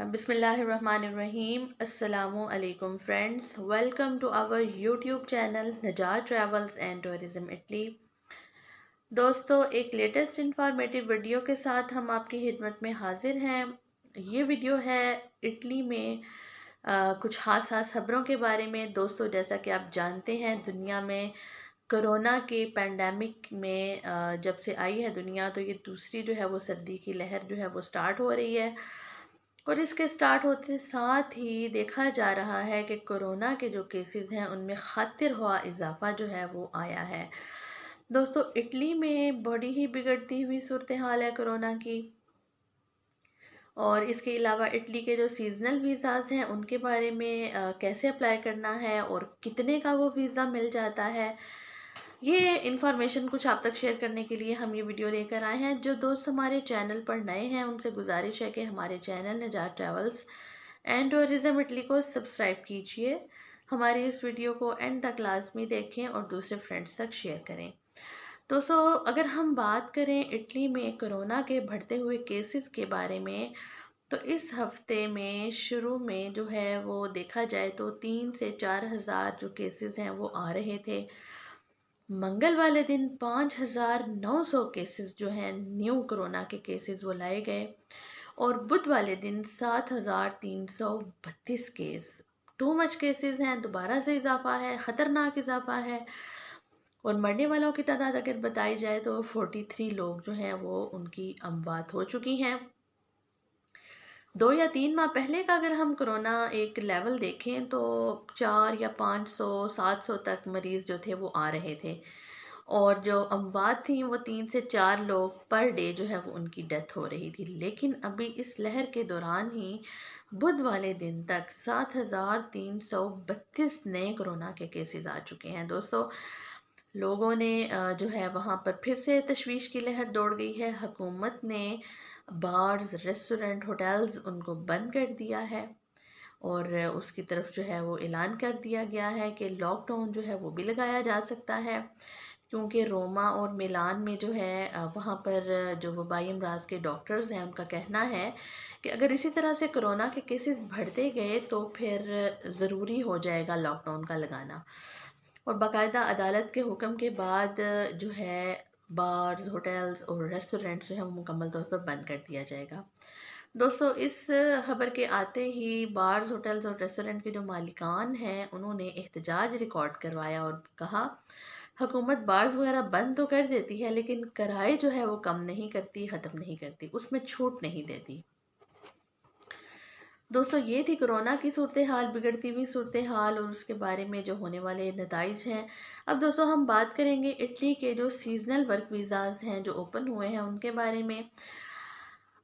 बिस्मिल्लाहिर्रहमानिर्रहीम। अस्सलामु अलैकुम friends, welcome to our YouTube channel Najat travels and tourism Italy. दोस्तों, एक लेटेस्ट इंफॉर्मेटिव वीडियो के साथ हम आपकी खिदमत में हाजिर हैं। ये वीडियो है इटली में कुछ ख़ास खबरों के बारे में। दोस्तों, जैसा कि आप जानते हैं, दुनिया में कोरोना के पैंडमिक में जब से आई है दुनिया, तो ये दूसरी जो है वो सर्दी की लहर जो है वो स्टार्ट हो रही है। और इसके स्टार्ट होते साथ ही देखा जा रहा है कि कोरोना के जो केसेस हैं उनमें खातिर हुआ इजाफा जो है वो आया है। दोस्तों, इटली में बड़ी ही बिगड़ती हुई सूरत हाल है कोरोना की। और इसके अलावा इटली के जो सीजनल वीज़ाज़ हैं उनके बारे में कैसे अप्लाई करना है और कितने का वो वीज़ा मिल जाता है, ये इन्फॉर्मेशन कुछ आप तक शेयर करने के लिए हम ये वीडियो लेकर आए हैं। जो दोस्त हमारे चैनल पर नए हैं उनसे गुजारिश है कि हमारे channel Najat travels and tourism Italy को सब्सक्राइब कीजिए। हमारी इस वीडियो को एंड तक लाजमी देखें और दूसरे फ्रेंड्स तक शेयर करें। दोस्तों, अगर हम बात करें इटली में कोरोना के बढ़ते हुए केसेस के बारे में, तो इस हफ्ते में शुरू में जो है वो देखा जाए तो 3 से 4 हज़ार जो केसेस हैं वो आ रहे थे। मंगल वाले दिन 5,900 केसेस जो हैं न्यू कोरोना के केसेस वो लाए गए। और बुध वाले दिन 7,332 केस। टू मच केसेस हैं, दोबारा से इजाफा है, ख़तरनाक इजाफा है। और मरने वालों की तादाद अगर बताई जाए तो 43 लोग जो हैं वो उनकी अमवात हो चुकी हैं। 2 या 3 माह पहले का अगर हम कोरोना एक लेवल देखें तो 4 या 500 700 तक मरीज़ जो थे वो आ रहे थे। और जो अमवात थी वो 3 से 4 लोग पर डे जो है वो उनकी डेथ हो रही थी। लेकिन अभी इस लहर के दौरान ही बुध वाले दिन तक 7,332 नए कोरोना के केसेस आ चुके हैं। दोस्तों, लोगों ने जो है वहाँ पर फिर से तशवीश की लहर दौड़ गई है। हुकूमत ने बार्स, रेस्टोरेंट, होटल्स उनको बंद कर दिया है। और उसकी तरफ जो है वो ऐलान कर दिया गया है कि लॉकडाउन जो है वो भी लगाया जा सकता है। क्योंकि रोमा और मिलान में जो है वहाँ पर जो वबाई अमराज के डॉक्टर्स हैं उनका कहना है कि अगर इसी तरह से कोरोना के केसेस बढ़ते गए तो फिर ज़रूरी हो जाएगा लॉकडाउन का लगाना। और बाकायदा अदालत के हुक्म के बाद जो है बार्स, होटल्स और रेस्टोरेंट्स जो है वो मुकम्मल तौर पर बंद कर दिया जाएगा। दोस्तों, इस खबर के आते ही बार्स, होटल्स और रेस्टोरेंट के जो मालिकान हैं उन्होंने एहतजाज रिकॉर्ड करवाया और कहा, हुकूमत बार्स वगैरह बंद तो कर देती है लेकिन किराए जो है वो कम नहीं करती, ख़त्म नहीं करती, उसमें छूट नहीं देती। दोस्तों, ये थी कोरोना की सूरत हाल, बिगड़ती हुई सूरत हाल और उसके बारे में जो होने वाले नताइज हैं। अब दोस्तों, हम बात करेंगे इटली के जो सीजनल वर्क वीज़ाज़ हैं जो ओपन हुए हैं उनके बारे में।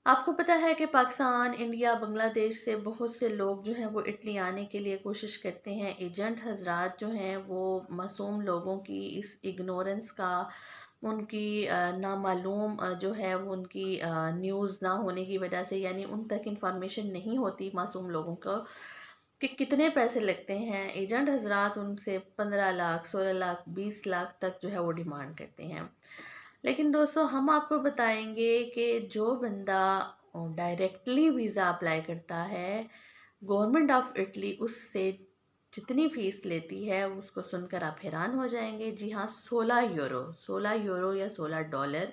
आपको पता है कि पाकिस्तान, इंडिया, बांग्लादेश से बहुत से लोग जो हैं वो इटली आने के लिए कोशिश करते हैं। एजेंट हजरात जो हैं वो मासूम लोगों की इस इग्नोरेंस का, उनकी नामालूम जो है वो उनकी न्यूज़ ना होने की वजह से, यानी उन तक इंफॉर्मेशन नहीं होती मासूम लोगों को कि कितने पैसे लगते हैं। एजेंट हजरात उनसे 15 लाख, 16 लाख, 20 लाख तक जो है वो डिमांड करते हैं। लेकिन दोस्तों, हम आपको बताएंगे कि जो बंदा डायरेक्टली वीज़ा अप्लाई करता है, गवर्नमेंट ऑफ इटली उससे जितनी फ़ीस लेती है उसको सुनकर आप हैरान हो जाएंगे। जी हाँ, 16 यूरो, 16 यूरो या $16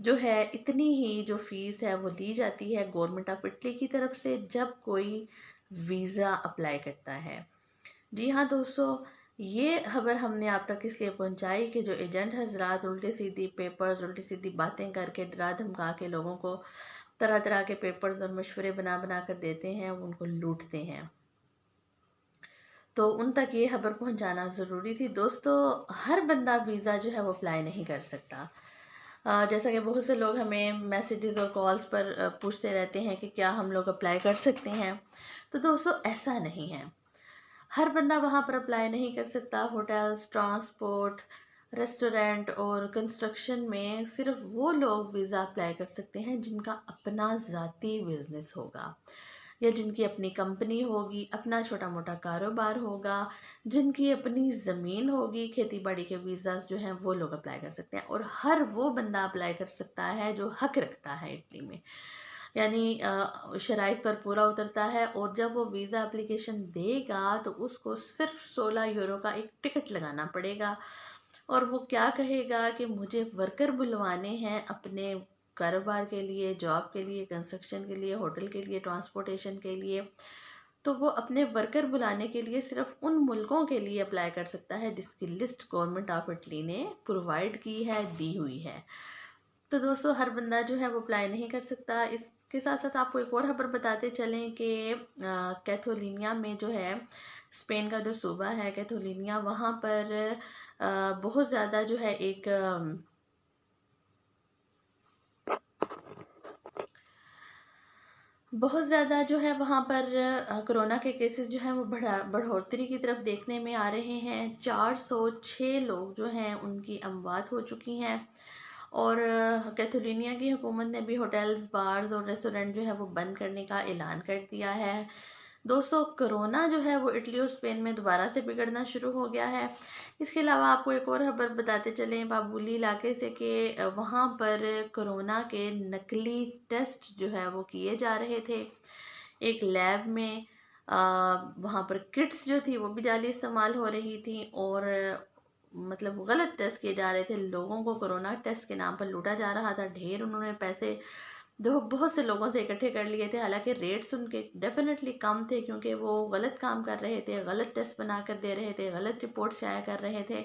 जो है, इतनी ही जो फ़ीस है वो ली जाती है गवर्नमेंट ऑफ इटली की तरफ से जब कोई वीज़ा अप्लाई करता है। जी हाँ दोस्तों, ये खबर हमने आप तक इसलिए पहुंचाई कि जो एजेंट हजरात उल्टी सीधी पेपर्स, उल्टी सीधी बातें करके डरा धमका के लोगों को तरह तरह के पेपर्स और मशवरे बना बना कर देते हैं, उनको लूटते हैं। तो उन तक ये खबर पहुंचाना ज़रूरी थी। दोस्तों, हर बंदा वीज़ा जो है वो अप्लाई नहीं कर सकता। जैसा कि बहुत से लोग हमें मैसेजेस और कॉल्स पर पूछते रहते हैं कि क्या हम लोग अप्लाई कर सकते हैं। तो दोस्तों, ऐसा नहीं है। हर बंदा वहाँ पर अप्लाई नहीं कर सकता। होटल्स, ट्रांसपोर्ट, रेस्टोरेंट और कंस्ट्रक्शन में सिर्फ वो लोग वीज़ा अप्लाई कर सकते हैं जिनका अपना ज़ाती बिजनेस होगा, या जिनकी अपनी कंपनी होगी, अपना छोटा मोटा कारोबार होगा, जिनकी अपनी ज़मीन होगी। खेती बाड़ी के वीज़ास जो हैं वो लोग अप्लाई कर सकते हैं। और हर वो बंदा अप्लाई कर सकता है जो हक रखता है इटली में। यानी शराइत पर पूरा उतरता है, और जब वो वीज़ा एप्लीकेशन देगा तो उसको सिर्फ 16 यूरो का एक टिकट लगाना पड़ेगा। और वो क्या कहेगा कि मुझे वर्कर बुलवाने हैं अपने कारोबार के लिए, जॉब के लिए, कंस्ट्रक्शन के लिए, होटल के लिए, ट्रांसपोर्टेशन के लिए। तो वो अपने वर्कर बुलाने के लिए सिर्फ उन मुल्कों के लिए अप्लाई कर सकता है जिसकी लिस्ट गवर्नमेंट ऑफ इटली ने प्रोवाइड की है, दी हुई है। तो दोस्तों हर बंदा जो है वो अप्लाई नहीं कर सकता। इसके साथ साथ आपको एक और खबर बताते चलें कि कैथोलिनिया में जो है, स्पेन का जो सूबा है कैथोलिनिया, वहाँ पर बहुत ज़्यादा जो है एक बहुत ज़्यादा जो है वहाँ पर कोरोना के केसेस जो हैं वो बढ़ोतरी की तरफ देखने में आ रहे हैं। 406 लोग जो हैं उनकी अमवात हो चुकी हैं। और कैथोलिनिया की हुकूमत ने भी होटल्स, बार्स और रेस्टोरेंट जो है वो बंद करने का ऐलान कर दिया है। दोस्तों कोरोना जो है वो इटली और स्पेन में दोबारा से बिगड़ना शुरू हो गया है। इसके अलावा आपको एक और खबर बताते चलें बाबुली इलाके से कि वहाँ पर कोरोना के नकली टेस्ट जो है वो किए जा रहे थे एक लैब में। वहाँ पर किट्स जो थी वो भी जाली इस्तेमाल हो रही थी, और मतलब गलत टेस्ट किए जा रहे थे। लोगों को कोरोना टेस्ट के नाम पर लूटा जा रहा था। ढेर उन्होंने पैसे देखो बहुत से लोगों से इकट्ठे कर लिए थे। हालांकि रेट्स उनके डेफिनेटली कम थे, क्योंकि वो गलत काम कर रहे थे, गलत टेस्ट बना कर दे रहे थे, गलत रिपोर्ट शाया कर रहे थे।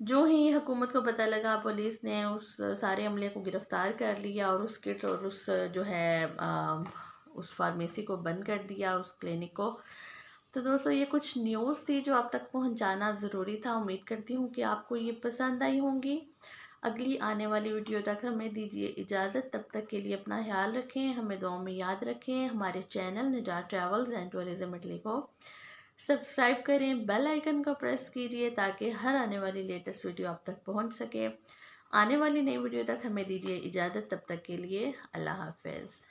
जो ही हुकूमत को पता लगा, पुलिस ने उस सारे अमले को गिरफ्तार कर लिया और उस किट और उस जो है उस फार्मेसी को बंद कर दिया, उस क्लिनिक को। तो दोस्तों ये कुछ न्यूज़ थी जो आप तक पहुंचाना ज़रूरी था। उम्मीद करती हूँ कि आपको ये पसंद आई होंगी। अगली आने वाली वीडियो तक हमें दीजिए इजाज़त। तब तक के लिए अपना ख्याल रखें, हमें दुआओं में याद रखें। हमारे चैनल निजात ट्रैवल्स एंड टूरिज़्म इटली को सब्सक्राइब करें, बेल आइकन को प्रेस कीजिए ताकि हर आने वाली लेटेस्ट वीडियो आप तक पहुंच सके। आने वाली नई वीडियो तक हमें दीजिए इजाज़त। तब तक के लिए अल्लाह हाफ़िज़।